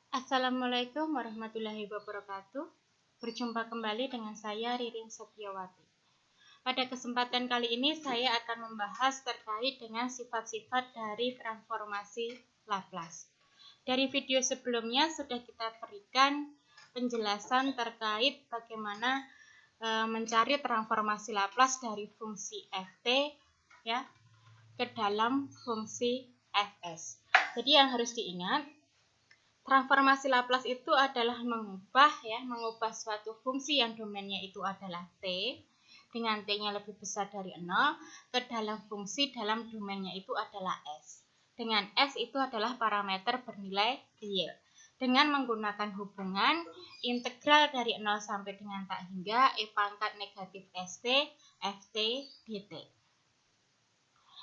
Assalamualaikum warahmatullahi wabarakatuh. Berjumpa kembali dengan saya Ririn Setiawati. Pada kesempatan kali ini saya akan membahas terkait dengan sifat-sifat dari transformasi Laplace. Dari video sebelumnya sudah kita berikan penjelasan terkait bagaimana mencari transformasi Laplace dari fungsi ft ya ke dalam fungsi fs. Jadi yang harus diingat, transformasi Laplace itu adalah mengubah suatu fungsi yang domainnya itu adalah t dengan t-nya lebih besar dari 0 ke dalam fungsi dalam domainnya itu adalah s. Dengan s itu adalah parameter bernilai real. Dengan menggunakan hubungan integral dari 0 sampai dengan tak hingga e pangkat negatif st ft dt.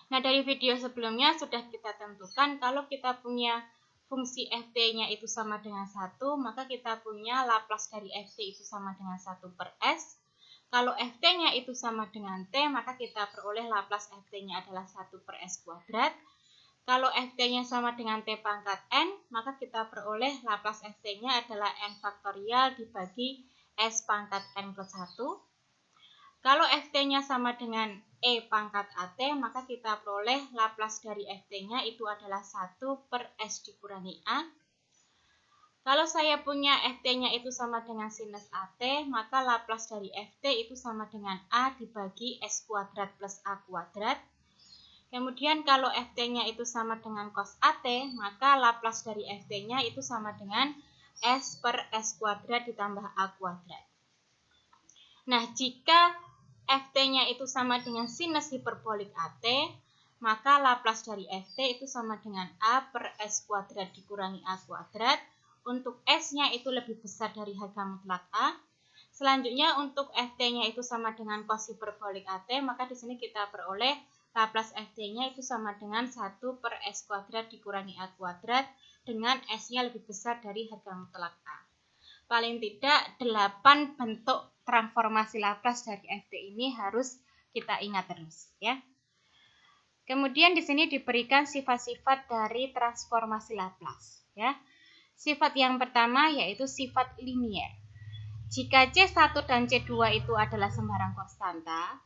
Nah, dari video sebelumnya sudah kita tentukan kalau kita punya fungsi ft-nya itu sama dengan 1, maka kita punya Laplace dari ft itu sama dengan 1 per s. Kalau ft-nya itu sama dengan t, maka kita peroleh Laplace ft-nya adalah 1 per s kuadrat. Kalau ft-nya sama dengan t pangkat n, maka kita peroleh Laplace ft-nya adalah n faktorial dibagi s pangkat n plus 1. Kalau ft-nya sama dengan e pangkat at, maka kita peroleh Laplace dari ft-nya itu adalah 1 per s dikurangi a. Kalau saya punya ft-nya itu sama dengan sinus at, maka Laplace dari ft itu sama dengan a dibagi s kuadrat plus a kuadrat. Kemudian kalau ft-nya itu sama dengan cos at, maka Laplace dari ft-nya itu sama dengan s per s kuadrat ditambah a kuadrat. Nah, jika ft-nya itu sama dengan sinus hiperbolik at, maka Laplace dari ft itu sama dengan a per s kuadrat dikurangi a kuadrat. Untuk s-nya itu lebih besar dari harga mutlak a. Selanjutnya untuk ft-nya itu sama dengan cos hiperbolik at, maka di sini kita peroleh Laplace ft-nya itu sama dengan 1 per s kuadrat dikurangi a kuadrat dengan s-nya lebih besar dari harga mutlak a. Paling tidak 8 bentuk transformasi Laplace dari ft ini harus kita ingat terus ya. Kemudian di sini diberikan sifat-sifat dari transformasi Laplace ya. Sifat yang pertama yaitu sifat linier. Jika C1 dan C2 itu adalah sembarang konstanta,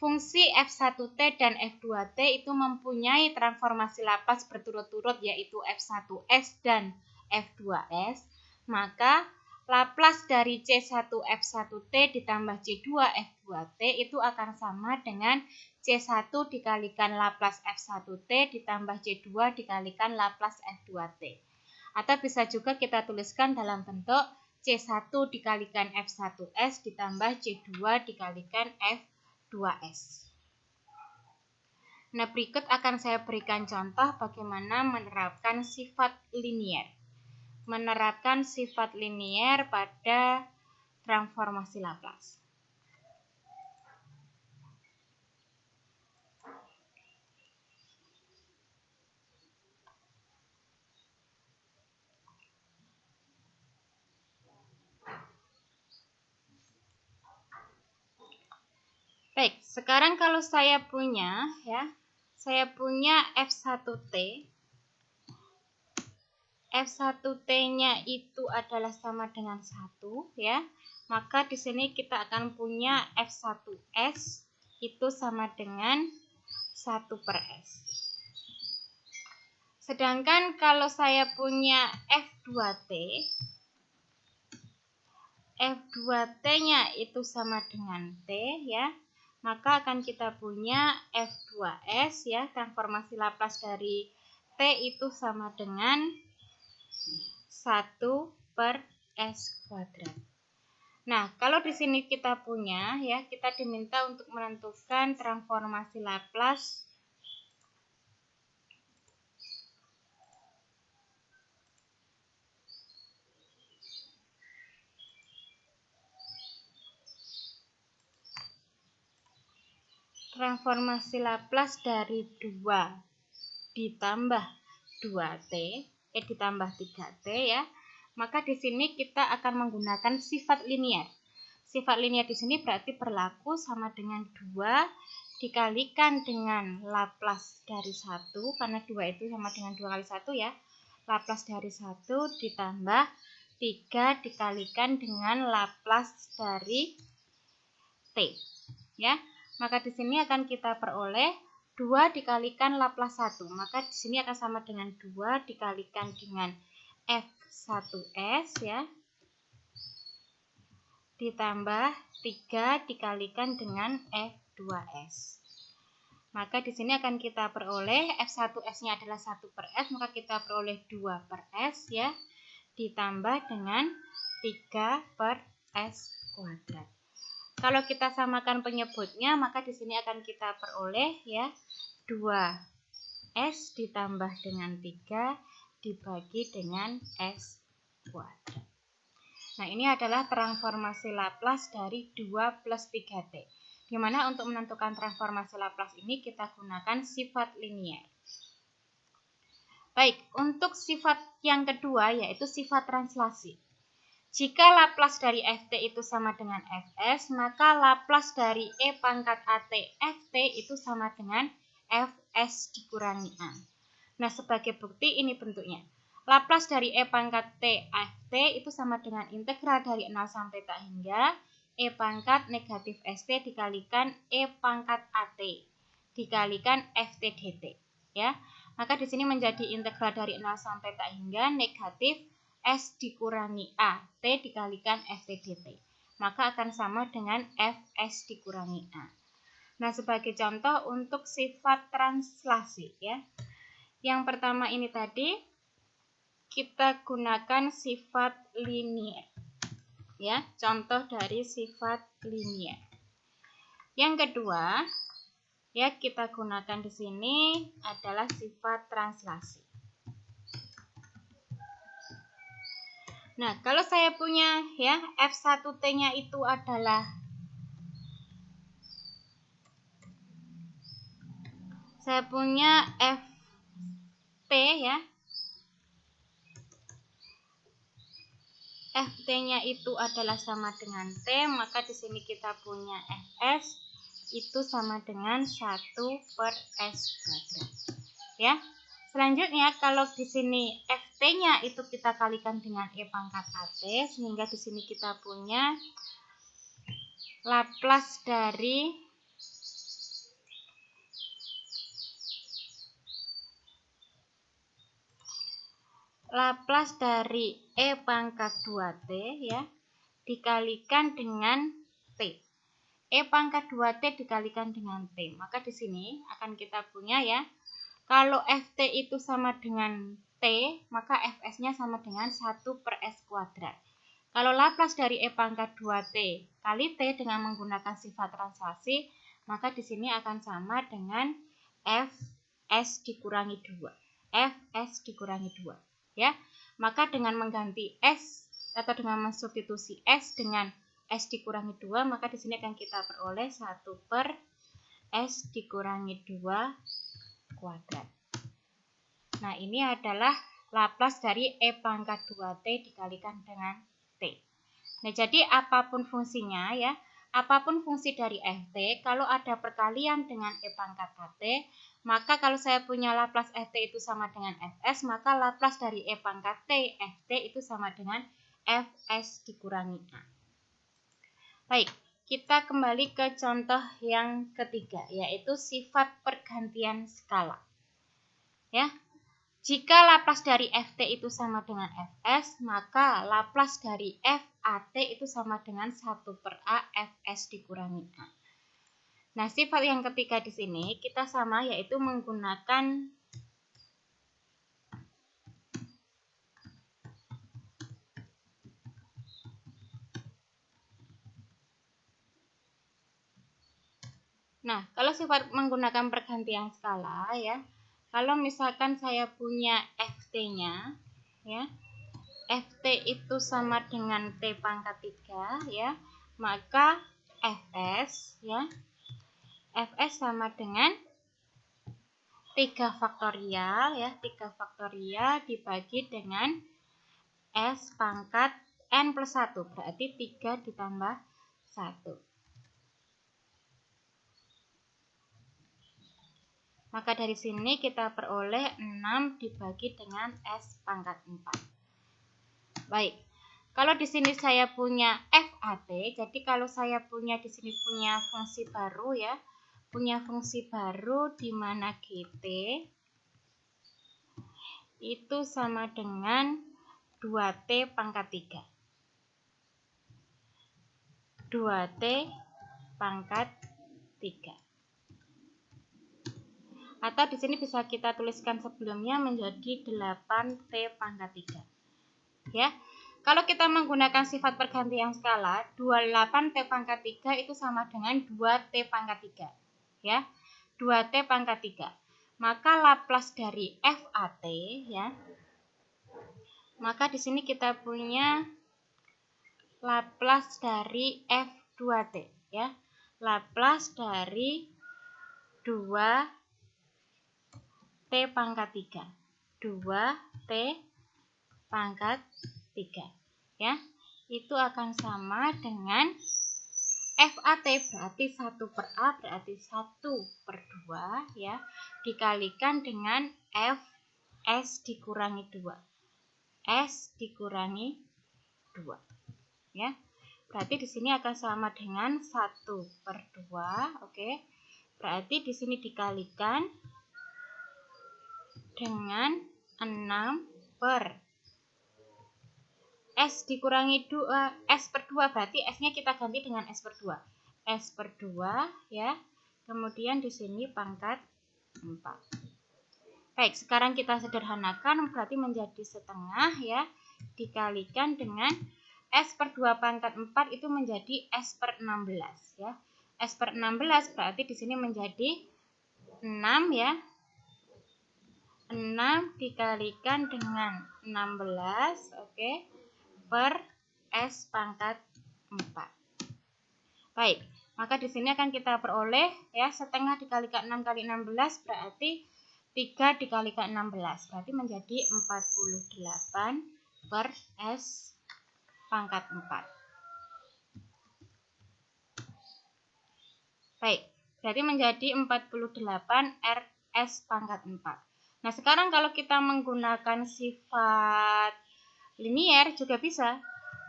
fungsi f1t dan f2t itu mempunyai transformasi Laplace berturut-turut yaitu f1s dan f2s, maka Laplace dari C1 f1t ditambah C2 f2t itu akan sama dengan C1 dikalikan Laplace f1t ditambah C2 dikalikan Laplace f2t. Atau bisa juga kita tuliskan dalam bentuk C1 dikalikan F1S ditambah C2 dikalikan F2S. Nah, berikut akan saya berikan contoh bagaimana menerapkan sifat linier. Menerapkan sifat linier pada transformasi Laplace. Baik, sekarang kalau saya punya F1T. F1T-nya itu adalah sama dengan 1 ya. Maka di sini kita akan punya F1S itu sama dengan 1 per S. Sedangkan kalau saya punya F2T, F2T-nya itu sama dengan T ya. Maka akan kita punya F2S ya, transformasi Laplace dari T itu sama dengan 1 per S kuadrat. Nah, kalau di sini kita punya ya, kita diminta untuk menentukan transformasi Laplace dari 2 ditambah 2t ditambah 3t ya. Maka di sini kita akan menggunakan sifat linier. Sifat linier di sini berarti berlaku sama dengan 2 dikalikan dengan Laplace dari 1 karena 2 itu sama dengan 2 kali 1 ya. Laplace dari 1 ditambah 3 dikalikan dengan Laplace dari T. Ya, maka di sini akan kita peroleh 2 dikalikan Laplace 1. Maka di sini akan sama dengan 2 dikalikan dengan F1S ya. Ditambah 3 dikalikan dengan F2S. Maka di sini akan kita peroleh F1S-nya adalah 1/S, maka kita peroleh 2/S ya. Ditambah dengan 3/S kuadrat. Kalau kita samakan penyebutnya, maka di sini akan kita peroleh ya 2S ditambah dengan 3 dibagi dengan S kuadrat. Nah, ini adalah transformasi Laplace dari 2 plus 3T. Dimana untuk menentukan transformasi Laplace ini kita gunakan sifat linier. Baik, untuk sifat yang kedua yaitu sifat translasi. Jika Laplace dari Ft itu sama dengan Fs, maka Laplace dari E pangkat AT Ft itu sama dengan Fs dikurangi A. Nah, sebagai bukti ini bentuknya. Laplace dari E pangkat T Ft itu sama dengan integral dari 0 sampai tak hingga E pangkat negatif St dikalikan E pangkat AT dikalikan Ft dt. Ya, maka di sini menjadi integral dari 0 sampai tak hingga negatif S dikurangi A, T dikalikan Ft dt. Maka akan sama dengan Fs dikurangi A. Nah, sebagai contoh untuk sifat translasi ya. Yang pertama ini tadi kita gunakan sifat linier. Ya, contoh dari sifat linier. Yang kedua, ya kita gunakan di sini adalah sifat translasi. Nah, kalau saya punya ya F1T-nya itu adalah saya punya Ft ya. Ft-nya itu adalah sama dengan T, maka di sini kita punya Fs itu sama dengan 1/S kuadrat. Ya. Selanjutnya kalau di sini Ft-nya itu kita kalikan dengan E pangkat AT, sehingga di sini kita punya Laplace dari E pangkat 2T ya dikalikan dengan T. E pangkat 2T dikalikan dengan T. Maka di sini akan kita punya ya, kalau Ft itu sama dengan T, maka Fs-nya sama dengan 1/S kuadrat. Kalau Laplace dari E pangkat 2T kali T dengan menggunakan sifat translasi, maka di sini akan sama dengan Fs dikurangi 2. Fs dikurangi 2. Ya, maka dengan mengganti S atau dengan mensubstitusi S dengan S dikurangi 2, maka di sini akan kita peroleh 1/S dikurangi 2 kuadrat. Nah, ini adalah Laplace dari E pangkat 2T dikalikan dengan T. Nah, jadi apapun fungsinya ya, apapun fungsi dari Ft, kalau ada perkalian dengan E pangkat AT, maka kalau saya punya Laplace Ft itu sama dengan Fs, maka Laplace dari E pangkat T Ft itu sama dengan Fs dikurangi A. Baik, kita kembali ke contoh yang ketiga, yaitu sifat pergantian skala. Ya, jika Laplace dari Ft itu sama dengan Fs, maka Laplace dari Fat itu sama dengan 1/A Fs dikurangi A. Nah, sifat yang ketiga di sini kita sama, yaitu menggunakan kalau sifat menggunakan pergantian skala ya, kalau misalkan saya punya Ft-nya ya, Ft itu sama dengan T pangkat 3 ya, maka Fs ya, Fs sama dengan 3 faktorial ya, 3 faktorial dibagi dengan S pangkat N plus 1, berarti 3 ditambah 1. Maka dari sini kita peroleh 6 dibagi dengan S pangkat 4. Baik. Kalau di sini saya punya FAT, jadi kalau saya punya di sini punya fungsi baru ya, punya fungsi baru di mana GT itu sama dengan 2T pangkat 3. 2T pangkat 3. Atau di sini bisa kita tuliskan sebelumnya menjadi 8T pangkat 3. Ya. Kalau kita menggunakan sifat pergantian skala, 28T pangkat 3 itu sama dengan 2T pangkat 3. Ya. 2T pangkat 3. Maka Laplace dari FAT ya. Maka di sini kita punya Laplace dari F2T ya. Laplace dari 2T pangkat 3. 2T pangkat 3 ya. Itu akan sama dengan FAT berarti 1/A berarti 1/2 ya, dikalikan dengan Fs dikurangi 2. S dikurangi 2 ya. Berarti di sini akan sama dengan 1/2, oke. Berarti di sini dikalikan dengan 6 per S dikurangi 2, S per 2 berarti S-nya kita ganti dengan S per 2. S per 2 ya. Kemudian di sini pangkat 4. Baik, sekarang kita sederhanakan berarti menjadi setengah ya. Dikalikan dengan S per 2 pangkat 4 itu menjadi S per 16 ya. S per 16 berarti di sini menjadi 6 ya. 6 dikalikan dengan 16, oke. Per S pangkat 4. Baik, maka di sini akan kita peroleh ya, setengah dikalikan 6 kali 16 berarti 3 dikalikan 16 berarti menjadi 48 per S pangkat 4. Baik, berarti menjadi 48 RS pangkat 4. Nah, sekarang kalau kita menggunakan sifat linier juga bisa.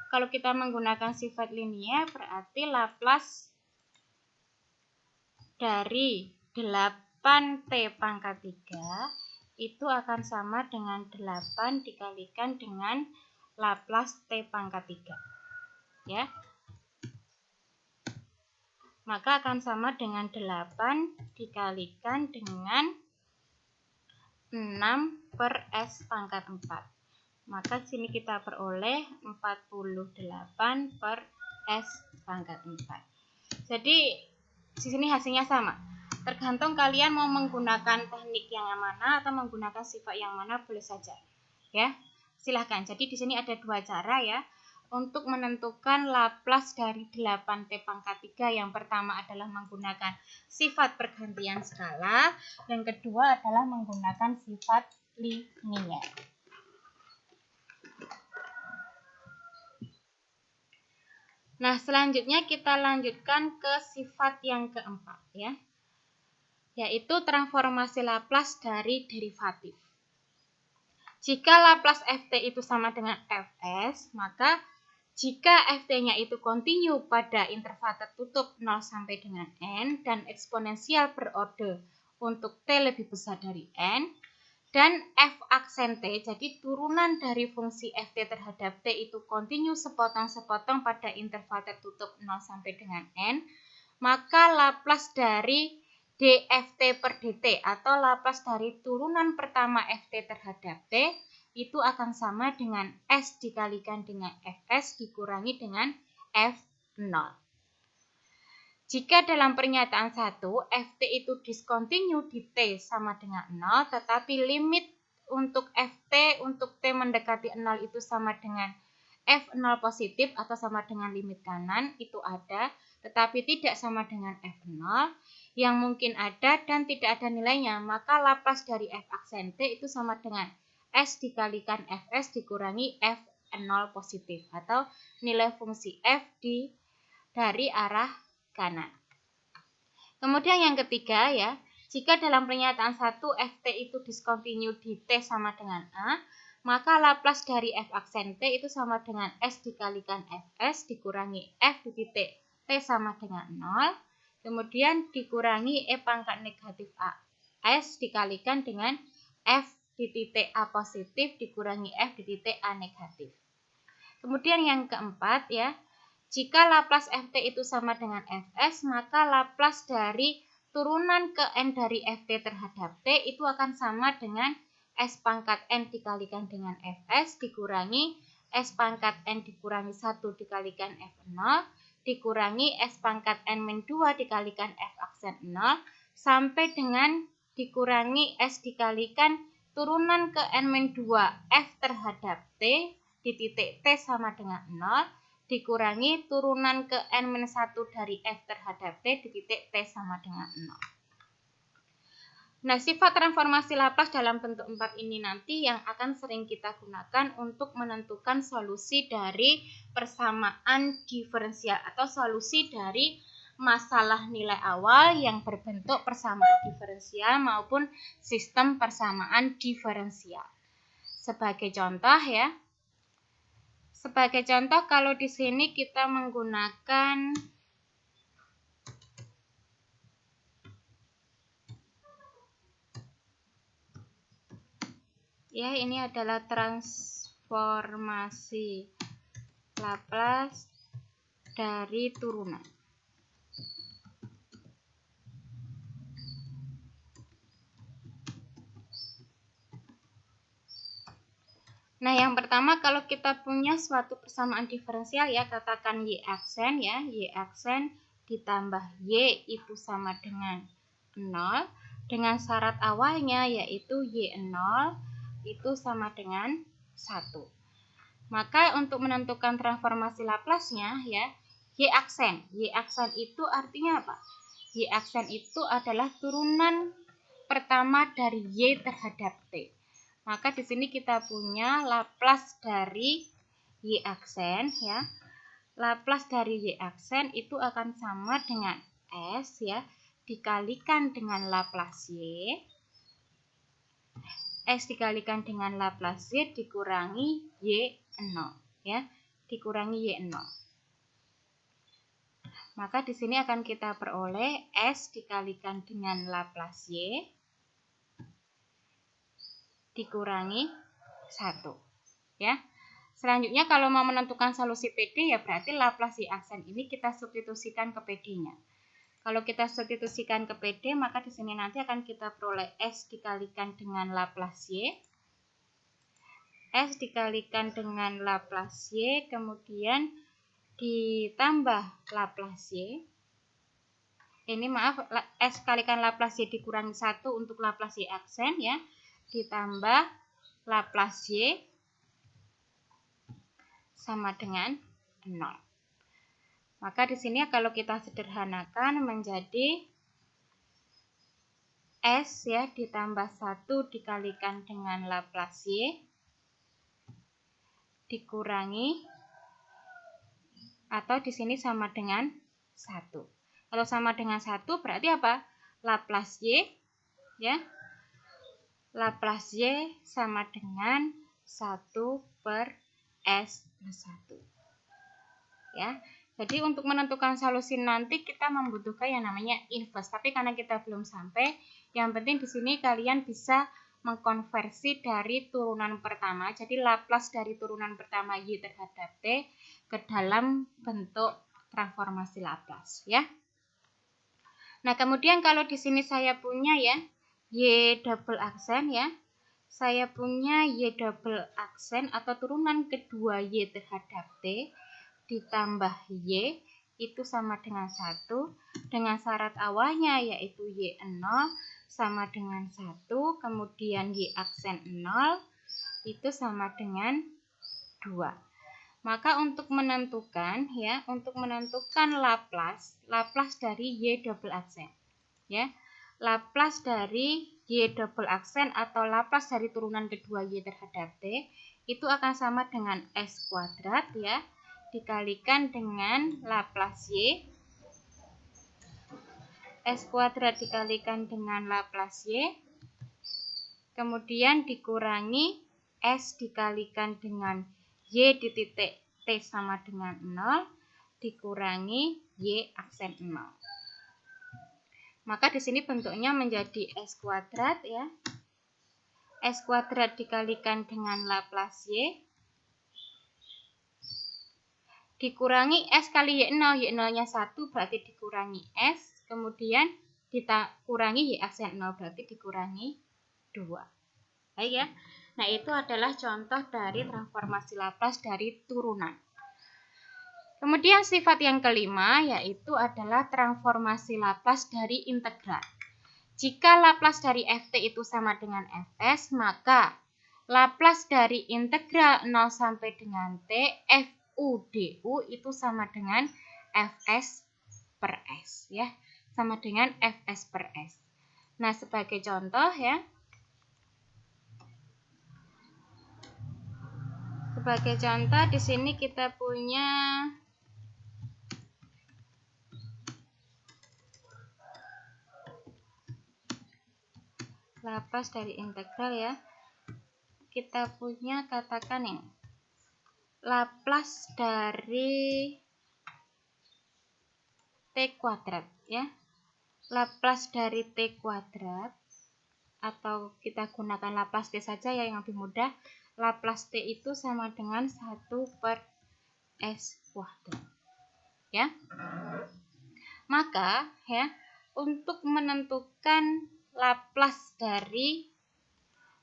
Kalau kita menggunakan sifat linier berarti Laplace dari 8T pangkat 3 itu akan sama dengan 8 dikalikan dengan Laplace T pangkat 3. Ya. Maka akan sama dengan 8 dikalikan dengan 6 per S pangkat 4. Maka sini kita peroleh 48 per S pangkat 4. Jadi di sini hasilnya sama. Tergantung kalian mau menggunakan teknik yang mana atau menggunakan sifat yang mana boleh saja. Ya, silahkan. Jadi di sini ada dua cara ya untuk menentukan Laplace dari 8T pangkat 3. Yang pertama adalah menggunakan sifat pergantian skala, yang kedua adalah menggunakan sifat linier. Nah, selanjutnya kita lanjutkan ke sifat yang keempat ya, yaitu transformasi Laplace dari derivatif. Jika Laplace Ft itu sama dengan Fs, maka jika Ft-nya itu kontinu pada interval tertutup 0 sampai dengan n dan eksponensial berorder untuk t lebih besar dari n, dan f aksen t, jadi turunan dari fungsi ft terhadap t itu kontinu sepotong-sepotong pada interval tertutup 0 sampai dengan n, maka Laplace dari dft per dt atau Laplace dari turunan pertama ft terhadap t itu akan sama dengan s dikalikan dengan fs dikurangi dengan f0. Jika dalam pernyataan 1, Ft itu diskontinu di T sama dengan 0, tetapi limit untuk Ft untuk T mendekati 0 itu sama dengan F0 positif atau sama dengan limit kanan, itu ada, tetapi tidak sama dengan F0, yang mungkin ada dan tidak ada nilainya, maka Laplace dari F aksen T itu sama dengan S dikalikan Fs dikurangi F0 positif, atau nilai fungsi F dari arah kanan. Kemudian yang ketiga ya, Jika dalam pernyataan 1 Ft itu diskontinu di T sama dengan A, maka Laplace dari F aksen T itu sama dengan S dikalikan Fs dikurangi F di titik T sama dengan 0, kemudian dikurangi E pangkat negatif A S dikalikan dengan F di titik A positif dikurangi F di titik A negatif. Kemudian yang keempat ya, jika Laplace Ft itu sama dengan Fs, maka Laplace dari turunan ke N dari Ft terhadap T itu akan sama dengan S pangkat N dikalikan dengan Fs dikurangi S pangkat N dikurangi 1 dikalikan F0 dikurangi S pangkat N-2 dikalikan F aksen 0 sampai dengan dikurangi S dikalikan turunan ke N-2 F terhadap T di titik T sama dengan 0 dikurangi turunan ke N-1 dari F terhadap T di titik T sama dengan 0. Nah, sifat transformasi Laplace dalam bentuk 4 ini nanti yang akan sering kita gunakan untuk menentukan solusi dari persamaan diferensial atau solusi dari masalah nilai awal yang berbentuk persamaan diferensial maupun sistem persamaan diferensial. Sebagai contoh ya, kalau di sini kita menggunakan ya, ini adalah transformasi Laplace dari turunan. Nah, yang pertama kalau kita punya suatu persamaan diferensial ya, katakan Y aksen ya, Y aksen ditambah Y itu sama dengan 0 dengan syarat awalnya yaitu Y0 itu sama dengan 1. Maka untuk menentukan transformasi Laplace-nya ya, Y aksen itu artinya apa? Y aksen itu adalah turunan pertama dari Y terhadap T. Maka di sini kita punya Laplace dari Y aksen ya. Laplace dari Y aksen itu akan sama dengan S ya dikalikan dengan Laplace Y. S dikalikan dengan Laplace Y dikurangi Y0 ya, dikurangi Y0. Maka di sini akan kita peroleh S dikalikan dengan Laplace Y dikurangi 1 ya. Selanjutnya kalau mau menentukan solusi PD ya berarti Laplace Y aksen ini kita substitusikan ke PD-nya. Kalau kita substitusikan ke PD maka di sini nanti akan kita peroleh S dikalikan dengan Laplace Y. S dikalikan dengan Laplace Y kemudian ditambah Laplace Y. Ini maaf, S kalikan Laplace Y dikurangi 1 untuk Laplace Y aksen ya. Ditambah Laplace Y sama dengan 0. Maka di sini kalau kita sederhanakan menjadi S ya ditambah 1 dikalikan dengan Laplace Y dikurangi atau di sini sama dengan 1. Kalau sama dengan 1 berarti apa? Laplace Y ya. Laplace Y sama dengan 1 per S plus 1. Ya. Jadi untuk menentukan solusi nanti kita membutuhkan yang namanya inverse. Tapi karena kita belum sampai, yang penting di sini kalian bisa mengkonversi dari turunan pertama. Jadi Laplace dari turunan pertama Y terhadap T ke dalam bentuk transformasi Laplace ya. Nah, kemudian kalau di sini saya punya ya Y double aksen ya. Saya punya Y double aksen atau turunan kedua Y terhadap T ditambah Y itu sama dengan 1 dengan syarat awalnya yaitu Y0 sama dengan 1 kemudian Y aksen 0 itu sama dengan 2. Maka untuk menentukan Laplace dari Y double aksen ya. Laplace dari Y double aksen atau Laplace dari turunan kedua Y terhadap T itu akan sama dengan S kuadrat ya dikalikan dengan Laplace Y S kuadrat dikalikan dengan Laplace Y, kemudian dikurangi S dikalikan dengan Y di titik T sama dengan 0, dikurangi Y aksen 0. Maka di sini bentuknya menjadi S kuadrat ya. S kuadrat dikalikan dengan Laplace Y, dikurangi S kali Y0, Y0-nya 1 berarti dikurangi S, kemudian dikurangi Y aksen 0 berarti dikurangi 2. Baik ya. Nah, itu adalah contoh dari transformasi Laplace dari turunan. Kemudian sifat yang kelima yaitu adalah transformasi Laplace dari integral. Jika Laplace dari Ft itu sama dengan Fs, maka Laplace dari integral 0 sampai dengan T Fu du itu sama dengan Fs per S ya. Sama dengan Fs per S. Nah, sebagai contoh ya. Sebagai contoh di sini kita punya Laplace dari integral ya. Kita punya katakan yang Laplace dari T kuadrat ya. Laplace dari T kuadrat, atau kita gunakan Laplace T saja ya yang lebih mudah. Laplace T itu sama dengan 1 per S kuadrat ya. Maka ya, untuk menentukan Laplace dari,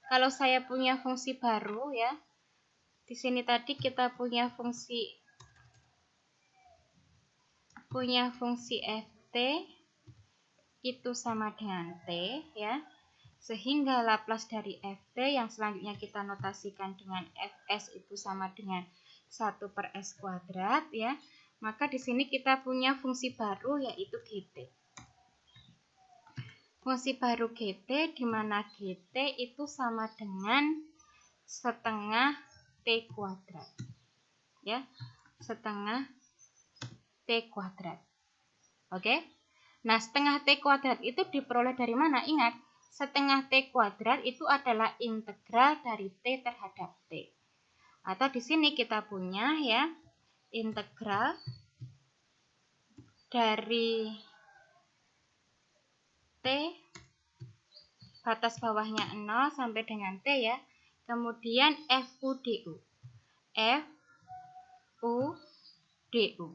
kalau saya punya fungsi baru ya, di sini tadi kita punya fungsi Ft itu sama dengan T ya, sehingga Laplace dari Ft yang selanjutnya kita notasikan dengan Fs itu sama dengan 1 per S kuadrat ya. Maka di sini kita punya fungsi baru yaitu Gt. Fungsi baru Gt di mana Gt itu sama dengan setengah T kuadrat. Ya, setengah T kuadrat. Oke. Nah, setengah T kuadrat itu diperoleh dari mana? Ingat, setengah T kuadrat itu adalah integral dari T terhadap T. Atau di sini kita punya ya, integral dari T batas bawahnya 0 sampai dengan T ya. Kemudian Fu du. Fu du.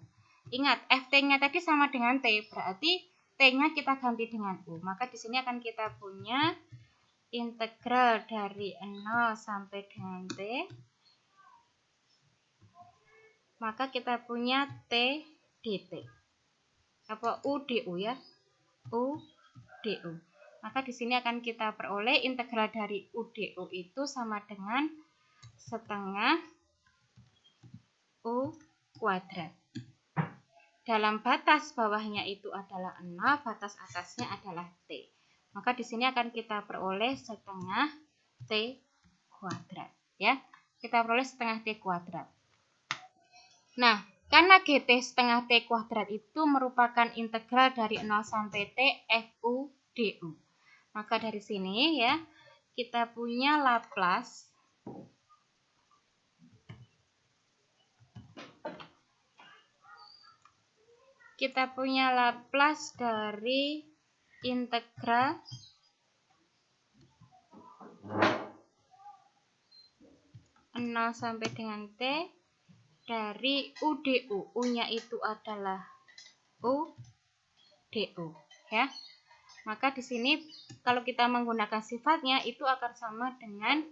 Ingat, Ft-nya tadi sama dengan T, berarti T-nya kita ganti dengan U. Maka di sini akan kita punya integral dari 0 sampai dengan T. Maka kita punya T dt. Apa U du ya? U du. Maka di sini akan kita peroleh integral dari U du itu sama dengan setengah U kuadrat. Dalam batas bawahnya itu adalah 0, batas atasnya adalah T. Maka di sini akan kita peroleh setengah T kuadrat ya. Kita peroleh setengah T kuadrat. Nah, karena Gt setengah T kuadrat itu merupakan integral dari 0 sampai T Fu du. Maka dari sini ya, kita punya Laplace dari integral nol sampai dengan T dari U du. U-nya itu adalah U du ya. Maka di sini kalau kita menggunakan sifatnya itu akan sama dengan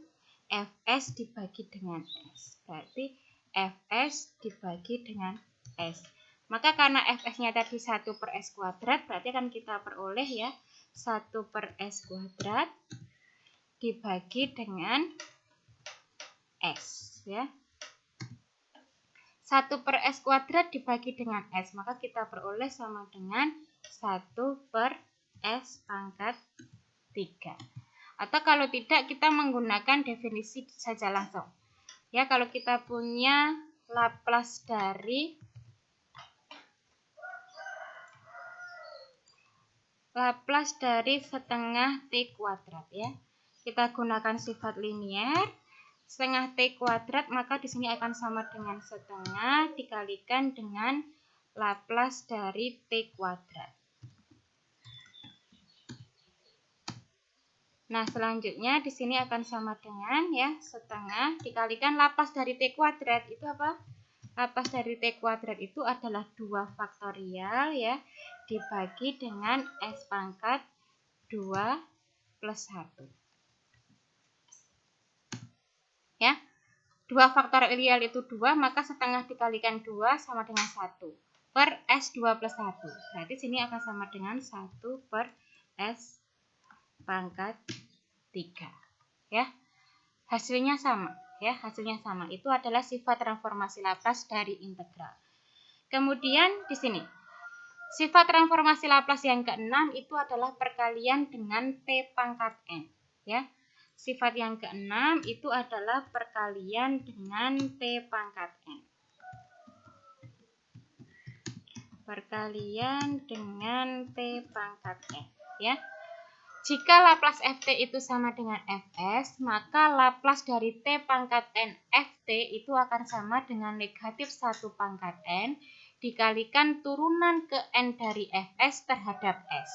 Fs dibagi dengan S. Berarti Fs dibagi dengan S. Maka karena Fs-nya tadi 1 per S kuadrat, berarti akan kita peroleh ya 1 per S kuadrat dibagi dengan S ya. 1 per S kuadrat dibagi dengan S, maka kita peroleh sama dengan 1 per S pangkat 3. Atau kalau tidak, kita menggunakan definisi saja langsung. Ya, kalau kita punya Laplace dari Laplace dari setengah T kuadrat ya. Kita gunakan sifat linier. Setengah T kuadrat maka di sini akan sama dengan setengah dikalikan dengan Laplace dari T kuadrat. Nah, selanjutnya di sini akan sama dengan ya setengah dikalikan Laplace dari T kuadrat. Itu apa? Laplace dari T kuadrat itu adalah 2 faktorial ya dibagi dengan S pangkat 2 plus 1. Ya. 2 faktorial itu 2, maka setengah dikalikan 2 sama dengan 1 per S2 plus 1. Berarti sini akan sama dengan 1 per S pangkat 3. Ya. Hasilnya sama. Ya, hasilnya sama. Itu adalah sifat transformasi Laplace dari integral. Kemudian di sini sifat transformasi Laplace yang ke-6 itu adalah perkalian dengan T pangkat N. Ya. Sifat yang ke-6 itu adalah perkalian dengan T pangkat N. Perkalian dengan T pangkat N. Ya. Jika Laplace Ft itu sama dengan Fs, maka Laplace dari T pangkat N Ft itu akan sama dengan negatif 1 pangkat N dikalikan turunan ke N dari Fs terhadap S.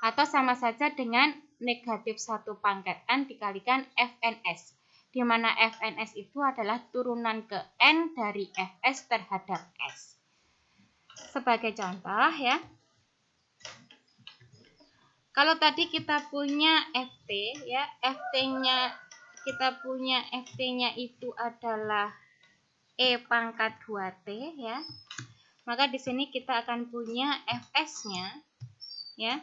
Atau sama saja dengan negatif 1 pangkat N dikalikan Fns. Di mana Fns itu adalah turunan ke N dari Fs terhadap S. Sebagai contoh ya. Kalau tadi kita punya Ft ya, Ft-nya itu adalah E pangkat 2T ya. Maka di sini kita akan punya Fs-nya ya.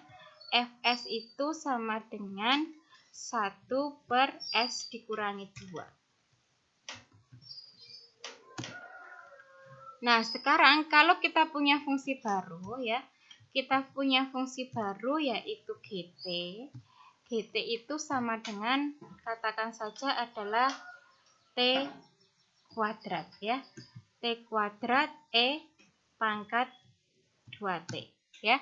Fs itu sama dengan 1 per S dikurangi 2. Nah, sekarang kalau kita punya fungsi baru ya, yaitu GT. GT itu sama dengan, katakan saja adalah T kuadrat ya. T kuadrat E pangkat 2T ya.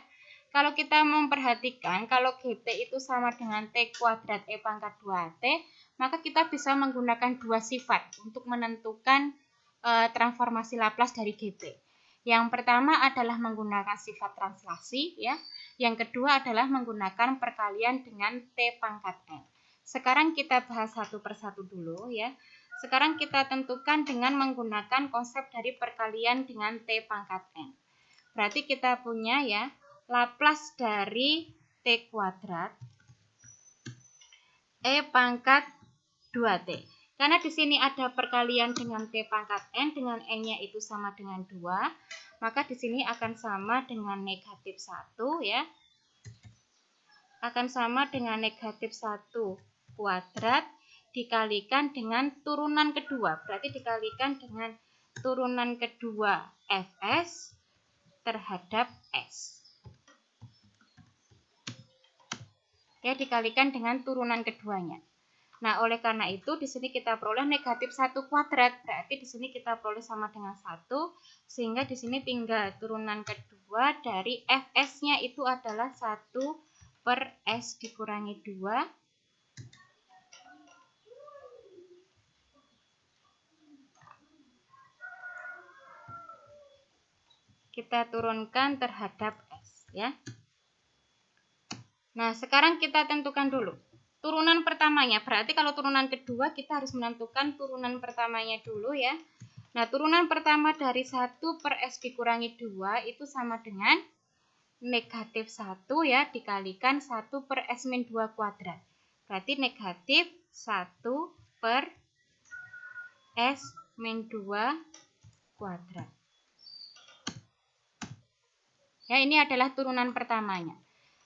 Kalau kita memperhatikan kalau GT itu sama dengan T kuadrat E pangkat 2T, maka kita bisa menggunakan dua sifat untuk menentukan transformasi Laplace dari GT. Yang pertama adalah menggunakan sifat translasi ya. Yang kedua adalah menggunakan perkalian dengan T pangkat N. Sekarang kita bahas satu persatu dulu ya. Sekarang kita tentukan dengan menggunakan konsep dari perkalian dengan T pangkat N. Berarti kita punya ya Laplace dari T kuadrat E pangkat 2T. Karena di sini ada perkalian dengan T pangkat N, dengan N-nya itu sama dengan 2, maka di sini akan sama dengan negatif 1 ya. Akan sama dengan negatif 1 kuadrat dikalikan dengan turunan kedua. Berarti dikalikan dengan turunan kedua Fs terhadap S. Ya, dikalikan dengan turunan keduanya. Nah, oleh karena itu di sini kita peroleh negatif 1 kuadrat. Berarti di sini kita peroleh sama dengan 1, sehingga di sini tinggal turunan kedua dari Fs-nya itu adalah 1 per S dikurangi 2. Kita turunkan terhadap S ya. Nah, sekarang kita tentukan dulu turunan pertamanya. Berarti kalau turunan kedua kita harus menentukan turunan pertamanya dulu ya. Nah, turunan pertama dari 1 per S dikurangi 2 itu sama dengan negatif 1 ya dikalikan 1 per S min 2 kuadrat. Berarti negatif 1 per S min 2 kuadrat. Ya, ini adalah turunan pertamanya.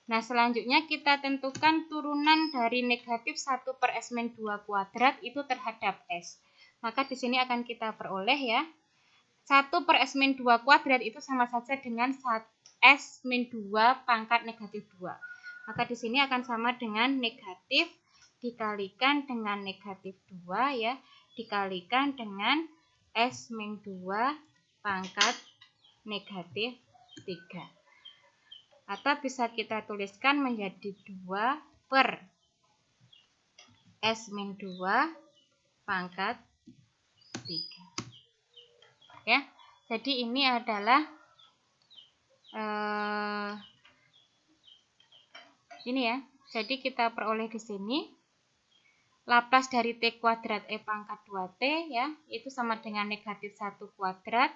Nah, selanjutnya kita tentukan turunan dari negatif 1 per S min 2 kuadrat itu terhadap S. Maka di sini akan kita peroleh ya. 1 per S min 2 kuadrat itu sama saja dengan S min 2 pangkat negatif 2. Maka di sini akan sama dengan negatif dikalikan dengan negatif 2 ya. Dikalikan dengan S min 2 pangkat negatif 3. Atau bisa kita tuliskan menjadi 2 per S-2 pangkat 3. Ya, jadi ini adalah ini ya. Jadi kita peroleh di sini Laplace dari T kuadrat E pangkat 2T ya, itu sama dengan negatif 1 kuadrat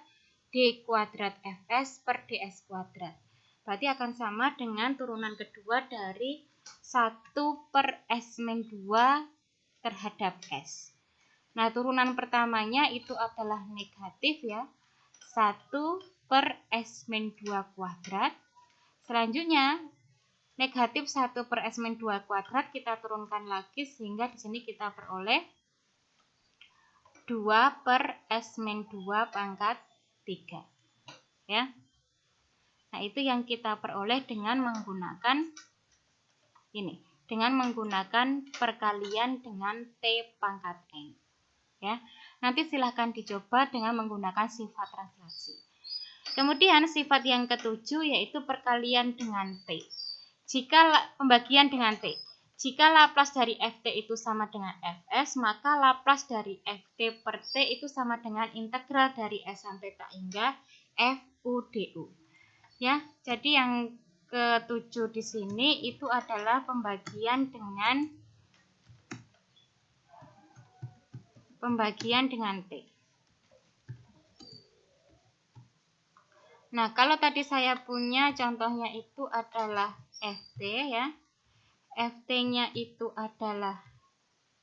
D kuadrat Fs per ds kuadrat. Berarti akan sama dengan turunan kedua dari 1 per S-2 terhadap S. Nah, turunan pertamanya itu adalah negatif ya, 1 per S-2 kuadrat. Selanjutnya, negatif 1 per S-2 kuadrat kita turunkan lagi sehingga di sini kita peroleh 2 per S-2 pangkat 3. Ya. Nah, itu yang kita peroleh dengan menggunakan ini, dengan menggunakan perkalian dengan T pangkat N. Ya. Nanti silahkan dicoba dengan menggunakan sifat translasi. Kemudian sifat yang ketujuh yaitu perkalian dengan T. Jika pembagian dengan T. Jika Laplace dari Ft itu sama dengan Fs, maka Laplace dari Ft per T itu sama dengan integral dari S sampai tak hingga Fu du. Ya, jadi yang ketujuh di sini itu adalah pembagian dengan T. Nah, kalau tadi saya punya contohnya itu adalah Ft ya. Ft-nya itu adalah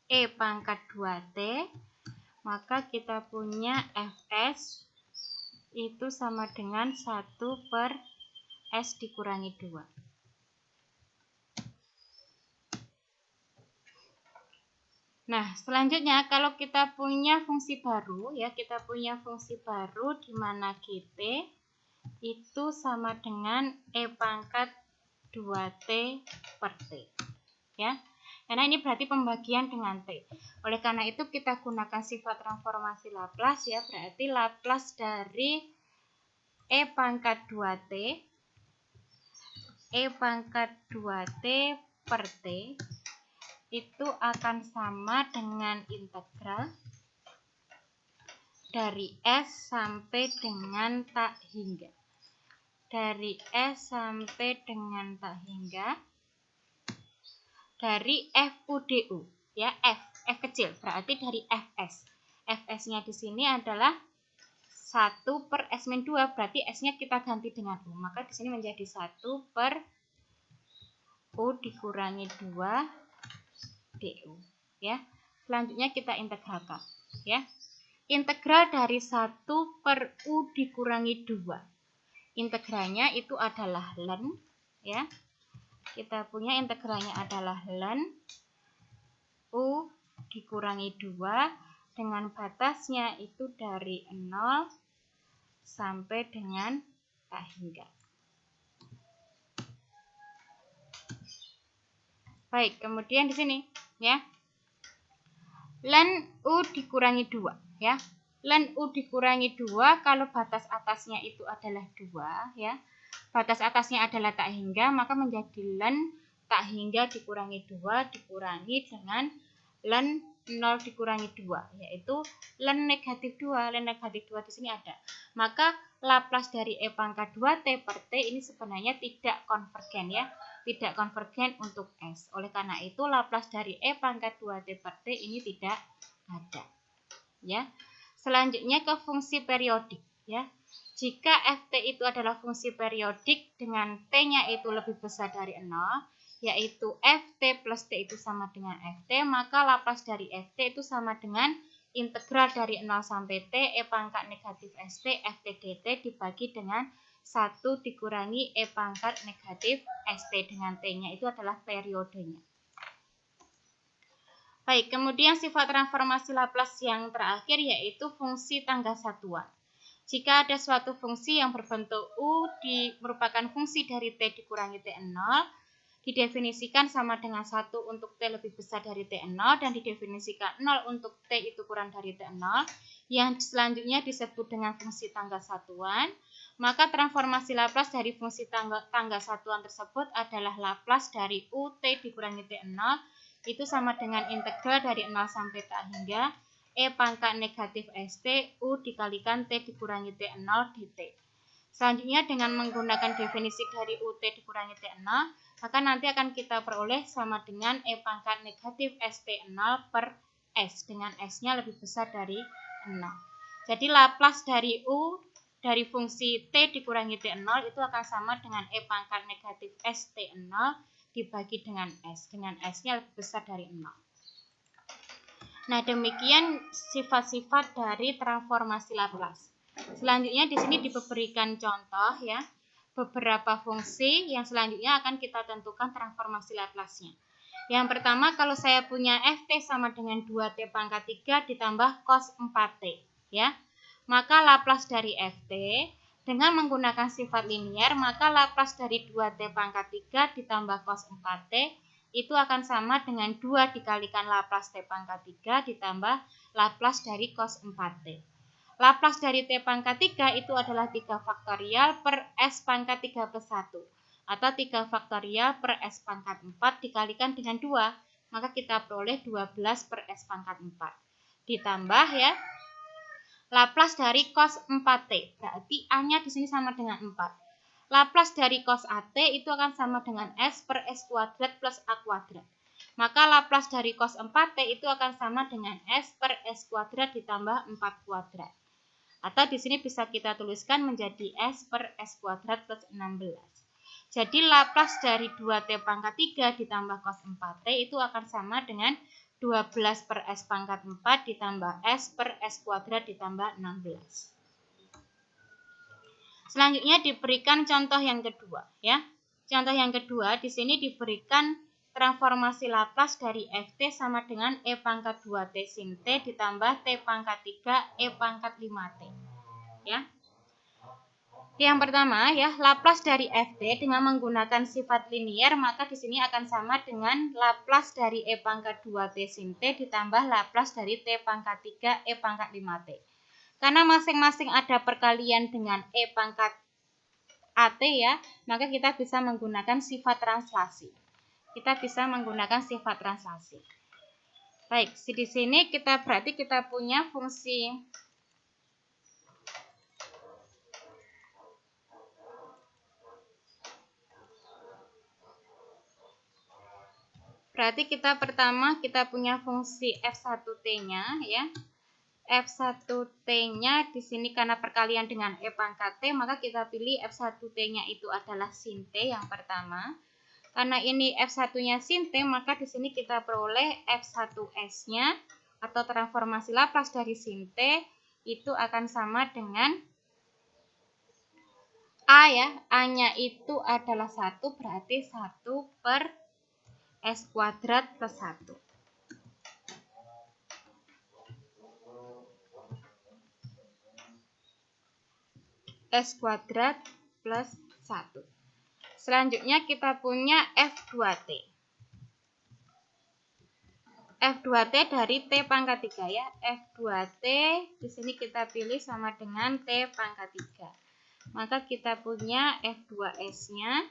E pangkat 2T, maka kita punya Fs itu sama dengan 1 per S dikurangi 2. Nah, selanjutnya kalau kita punya fungsi baru, ya kita punya fungsi baru di mana GT itu sama dengan E pangkat 2T per T. Ya. Karena ini berarti pembagian dengan T. Oleh karena itu kita gunakan sifat transformasi Laplace ya, berarti Laplace dari E pangkat 2T per T itu akan sama dengan integral dari S sampai dengan tak hingga. Dari S sampai dengan tak hingga dari Fu du ya, F kecil berarti dari Fs. Fs-nya di sini adalah 1 per S-2 berarti S-nya kita ganti dengan U. Maka di sini menjadi 1 per U dikurangi 2 du ya. Selanjutnya kita integralkan ya. Integral dari 1 per U dikurangi 2. Integralnya itu adalah ln ya. Kita punya integralnya adalah ln U dikurangi 2 dengan batasnya itu dari 0 sampai dengan tak hingga. Baik, kemudian di sini ya. Ln U dikurangi 2 ya. Ln U dikurangi 2 kalau batas atasnya itu adalah 2 ya. Batas atasnya adalah tak hingga, maka menjadi ln tak hingga dikurangi 2 dikurangi dengan ln 0 dikurangi 2, yaitu ln negatif 2. Ln negatif 2 di sini ada. Maka Laplace dari E pangkat 2T per T ini sebenarnya tidak konvergen ya. Tidak konvergen untuk S. Oleh karena itu Laplace dari E pangkat 2T per T ini tidak ada. Ya. Selanjutnya ke fungsi periodik ya. Jika Ft itu adalah fungsi periodik dengan T-nya itu lebih besar dari 0, yaitu Ft plus T itu sama dengan Ft, maka Laplace dari Ft itu sama dengan integral dari 0 sampai T, E pangkat negatif St, Ft dt dibagi dengan 1 dikurangi E pangkat negatif St dengan T-nya itu adalah periodenya. Baik, kemudian sifat transformasi Laplace yang terakhir yaitu fungsi tangga satuan. Jika ada suatu fungsi yang berbentuk U merupakan fungsi dari T dikurangi T0, didefinisikan sama dengan 1 untuk T lebih besar dari T0 dan didefinisikan 0 untuk T itu kurang dari T0 yang selanjutnya disebut dengan fungsi tangga satuan, maka transformasi Laplace dari fungsi tangga satuan tersebut adalah Laplace dari UT dikurangi T0 itu sama dengan integral dari 0 sampai T hingga E pangkat negatif ST U dikalikan T dikurangi T0 dt. Selanjutnya dengan menggunakan definisi dari UT dikurangi T0, maka nanti akan kita peroleh sama dengan E pangkat negatif ST0 per S, dengan S-nya lebih besar dari 0. Jadi Laplace dari U dari fungsi T dikurangi T0 itu akan sama dengan E pangkat negatif ST0 dibagi dengan S-nya lebih besar dari 0. Nah, demikian sifat-sifat dari transformasi Laplace. Selanjutnya di sini diberikan contoh ya, beberapa fungsi yang selanjutnya akan kita tentukan transformasi Laplace-nya. Yang pertama, kalau saya punya Ft sama dengan 2T pangkat 3 ditambah cos 4T ya. Maka Laplace dari Ft dengan menggunakan sifat linier, maka Laplace dari 2T pangkat 3 ditambah cos 4T itu akan sama dengan 2 dikalikan Laplace T pangkat 3 ditambah Laplace dari cos 4T. Laplace dari T pangkat 3 itu adalah 3 faktorial per S pangkat 3 plus 1. Atau 3 faktorial per S pangkat 4 dikalikan dengan 2. Maka kita peroleh 12 per S pangkat 4. Ditambah ya, Laplace dari cos 4T. Berarti A-nya di sini sama dengan 4. Laplace dari cos AT itu akan sama dengan S per S kuadrat plus A kuadrat. Maka Laplace dari cos 4T itu akan sama dengan S per S kuadrat ditambah 4 kuadrat. Atau di sini bisa kita tuliskan menjadi S per S kuadrat plus 16. Jadi Laplace dari 2T pangkat 3 ditambah cos 4T itu akan sama dengan 12 per S pangkat 4 ditambah S per S kuadrat ditambah 16. Selanjutnya diberikan contoh yang kedua ya. Contoh yang kedua di sini diberikan transformasi Laplace dari Ft sama dengan E pangkat 2T sin T ditambah T pangkat 3 E pangkat 5T. Ya. Yang pertama ya, Laplace dari Ft dengan menggunakan sifat linier, maka di sini akan sama dengan Laplace dari E pangkat 2T sin T ditambah Laplace dari T pangkat 3 E pangkat 5T. Karena masing-masing ada perkalian dengan E pangkat AT ya, maka kita bisa menggunakan sifat translasi. Baik, di sini berarti kita punya fungsi pertama kita punya fungsi F1T-nya ya. F1T-nya di sini karena perkalian dengan E pangkat T, maka kita pilih F1T-nya itu adalah sin T yang pertama. Karena ini F1-nya sin T, maka di sini kita peroleh F1S-nya atau transformasi Laplace dari sin T itu akan sama dengan A ya. A-nya itu adalah 1, berarti 1 per S kuadrat plus 1. S kuadrat plus 1. Selanjutnya kita punya F2T. F2T dari T pangkat 3 ya. F2T di sini kita pilih sama dengan T pangkat 3. Maka kita punya F2S-nya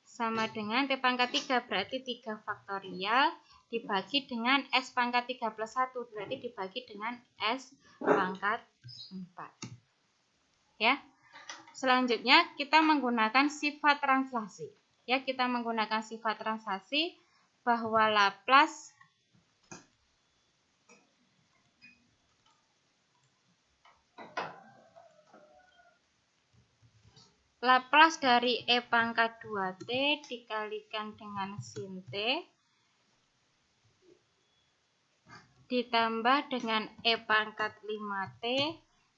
sama dengan T pangkat 3, berarti 3 faktorial dibagi dengan S pangkat 3 plus 1, berarti dibagi dengan S pangkat 4. Ya. Selanjutnya kita menggunakan sifat translasi. Ya, kita menggunakan sifat translasi bahwa Laplace dari E pangkat 2T dikalikan dengan sin T ditambah dengan E pangkat 5T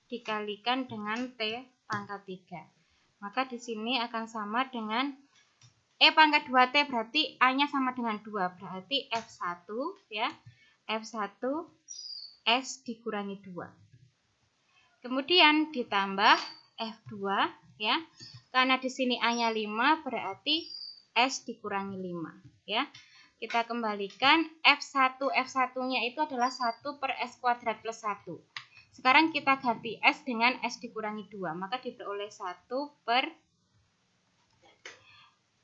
dikalikan dengan T pangkat 3. Maka di sini akan sama dengan E pangkat 2T, berarti A-nya sama dengan 2, berarti F1 ya. F1 S dikurangi 2. Kemudian ditambah F2 ya. Karena di sini A-nya 5, berarti S dikurangi 5 ya. Kita kembalikan F1-nya itu adalah 1 per S kuadrat plus 1. Sekarang kita ganti S dengan S dikurangi 2, maka diperoleh 1 per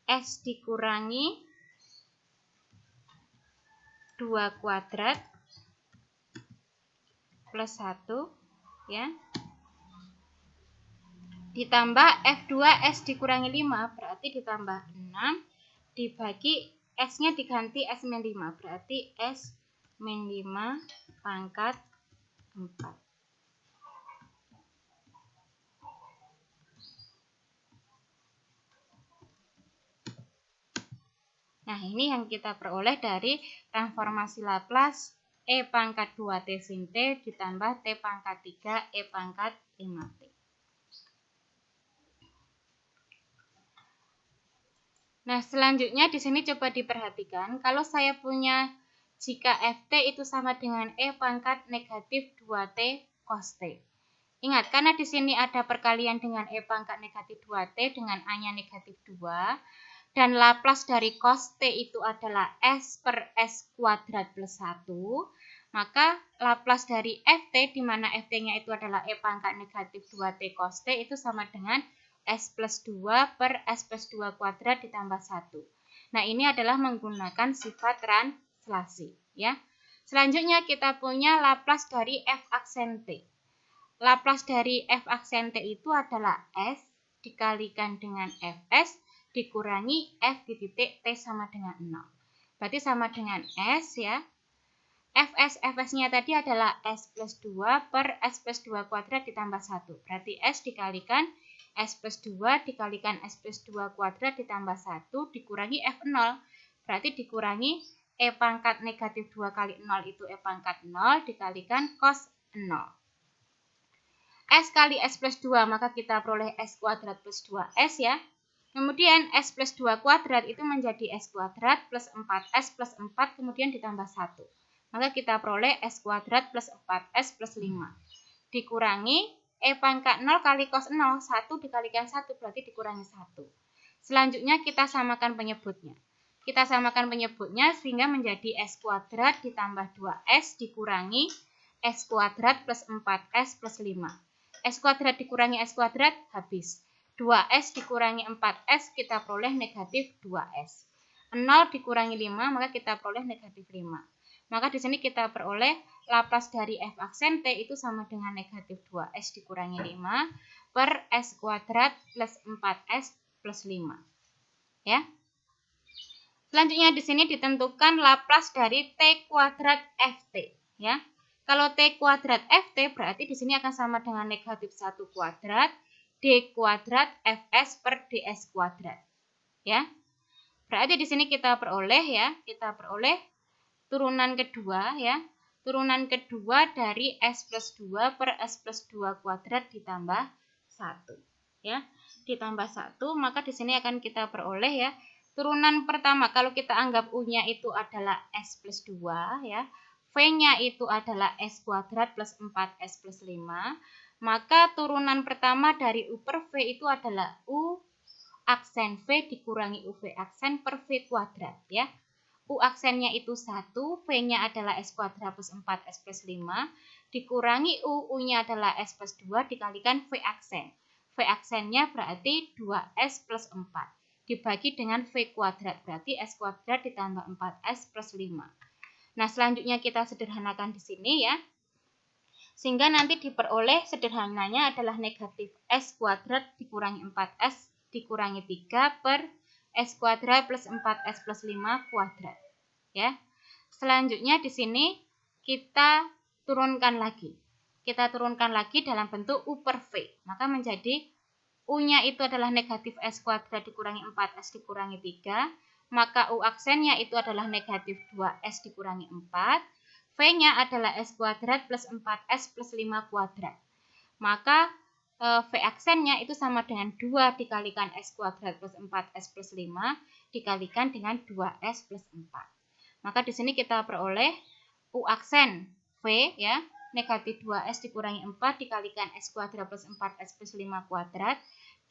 S dikurangi 2 kuadrat plus 1 ya. Ditambah F2 S dikurangi 5 berarti ditambah 6 dibagi S-nya diganti S-5 berarti S-5 pangkat 4. Nah, ini yang kita peroleh dari transformasi Laplace E pangkat 2T sin T ditambah T pangkat 3 E pangkat 5T. Nah, selanjutnya di sini coba diperhatikan, kalau saya punya jika Ft itu sama dengan E pangkat negatif 2T cos T. Ingat, karena di sini ada perkalian dengan E pangkat negatif 2T dengan A-nya negatif 2, dan Laplace dari cos T itu adalah S per S kuadrat plus 1, maka Laplace dari Ft, di mana Ft-nya itu adalah E pangkat negatif 2T cos T, itu sama dengan S plus 2 per S plus 2 kuadrat ditambah 1. Nah, ini adalah menggunakan sifat translasi. Ya. Selanjutnya kita punya Laplace dari F aksen T. Laplace dari F aksen T itu adalah S dikalikan dengan Fs dikurangi F di titik T sama dengan 0. Berarti sama dengan S ya. Fs-nya tadi adalah S plus 2 per S plus 2 kuadrat ditambah 1. Berarti S dikalikan S plus 2 dikalikan S plus 2 kuadrat ditambah 1 dikurangi F0. Berarti dikurangi E pangkat negatif 2 kali 0 itu E pangkat 0 dikalikan cos 0. S kali S plus 2, maka kita peroleh S kuadrat plus 2S ya. Kemudian S plus 2 kuadrat itu menjadi S kuadrat plus 4S plus 4 kemudian ditambah 1. Maka kita peroleh S kuadrat plus 4S plus 5. Dikurangi E pangkat 0 kali cos 0, 1 dikalikan 1 berarti dikurangi 1. Selanjutnya kita samakan penyebutnya. Kita samakan penyebutnya sehingga menjadi S kuadrat ditambah 2S dikurangi S kuadrat plus 4S plus 5. S kuadrat dikurangi S kuadrat habis. 2S dikurangi 4S kita peroleh negatif 2S. 0 dikurangi 5 maka kita peroleh negatif 5. Maka di sini kita peroleh Laplace dari F aksen T itu sama dengan negatif 2S dikurangi 5 per S kuadrat plus 4S plus 5. Ya. Selanjutnya di sini ditentukan Laplace dari T kuadrat Ft. Ya. Kalau T kuadrat Ft berarti di sini akan sama dengan negatif 1 kuadrat D kuadrat Fs per ds kuadrat. Ya. Berarti di sini kita peroleh turunan kedua ya. Turunan kedua dari S plus 2 per S plus 2 kuadrat ditambah 1. Ya. Ditambah 1, maka di sini akan kita peroleh ya. Turunan pertama kalau kita anggap U-nya itu adalah S plus 2 ya. V-nya itu adalah S kuadrat plus 4S plus 5. Maka turunan pertama dari U per V itu adalah U aksen V dikurangi UV aksen per V kuadrat ya. U aksennya itu 1, V-nya adalah S kuadrat plus 4S plus 5, dikurangi U-nya adalah S plus 2 dikalikan V aksen. V aksennya berarti 2S plus 4, dibagi dengan V kuadrat, berarti S kuadrat ditambah 4S plus 5. Nah, selanjutnya kita sederhanakan di sini ya. Sehingga nanti diperoleh sederhananya adalah negatif S kuadrat dikurangi 4S dikurangi 3 per S kuadrat plus 4S plus 5 kuadrat. Ya. Selanjutnya di sini kita turunkan lagi. Kita turunkan lagi dalam bentuk U per V. Maka menjadi U-nya itu adalah negatif S kuadrat dikurangi 4S dikurangi 3. Maka U aksennya itu adalah negatif 2S dikurangi 4. V-nya adalah S kuadrat plus 4S plus 5 kuadrat. Maka V aksennya itu sama dengan 2 dikalikan S kuadrat plus 4S plus 5 dikalikan dengan 2S plus 4. Maka di sini kita peroleh U aksen V ya, negatif 2S dikurangi 4 dikalikan S kuadrat plus 4S plus 5 kuadrat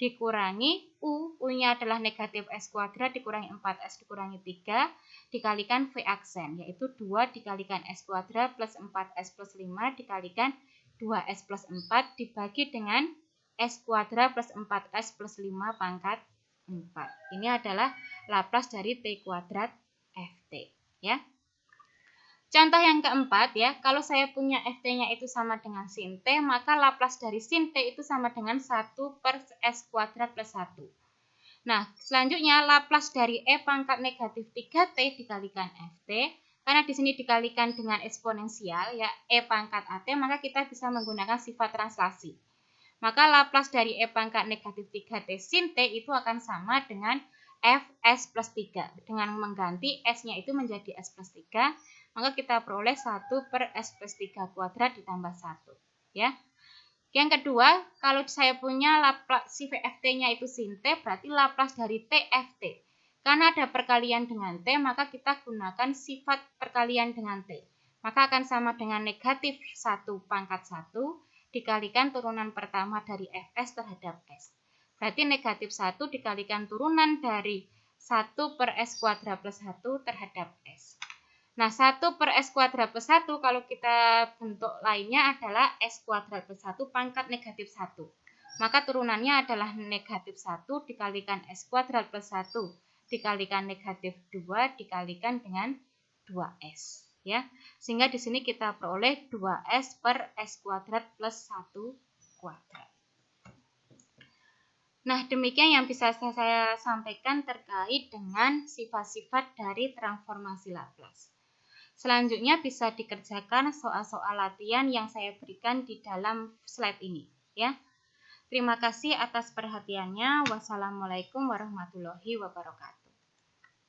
dikurangi U, U-nya adalah negatif S kuadrat dikurangi 4S dikurangi 3, dikalikan V aksen, yaitu 2 dikalikan S kuadrat plus 4S plus 5 dikalikan 2S plus 4 dibagi dengan S kuadrat plus 4S plus 5 pangkat 4. Ini adalah Laplace dari T kuadrat Ft. Ya. Contoh yang keempat ya, kalau saya punya Ft-nya itu sama dengan sin T, maka Laplace dari sin T itu sama dengan 1 per S kuadrat plus 1. Nah, selanjutnya Laplace dari E pangkat negatif 3T dikalikan Ft, karena di sini dikalikan dengan eksponensial ya, E pangkat AT, maka kita bisa menggunakan sifat translasi. Maka Laplace dari E pangkat negatif 3T sin T itu akan sama dengan Fs plus 3. Dengan mengganti S-nya itu menjadi S plus 3, maka kita peroleh 1 per S plus 3 kuadrat ditambah 1. Ya. Yang kedua, kalau saya punya Laplace si Ft-nya itu sin T, berarti Laplace dari Tft. Karena ada perkalian dengan T, maka kita gunakan sifat perkalian dengan T. Maka akan sama dengan negatif 1 pangkat 1 dikalikan turunan pertama dari Fs terhadap S. Berarti negatif 1 dikalikan turunan dari 1 per S kuadrat plus 1 terhadap S. Nah, 1 per S kuadrat plus 1 kalau kita bentuk lainnya adalah S kuadrat plus 1 pangkat negatif 1. Maka turunannya adalah negatif 1 dikalikan S kuadrat plus 1 dikalikan negatif 2 dikalikan dengan 2S. Ya. Sehingga di sini kita peroleh 2S per S kuadrat plus 1 kuadrat. Nah, demikian yang bisa saya sampaikan terkait dengan sifat-sifat dari transformasi Laplace. Selanjutnya bisa dikerjakan soal-soal latihan yang saya berikan di dalam slide ini. Ya. Terima kasih atas perhatiannya. Wassalamualaikum warahmatullahi wabarakatuh.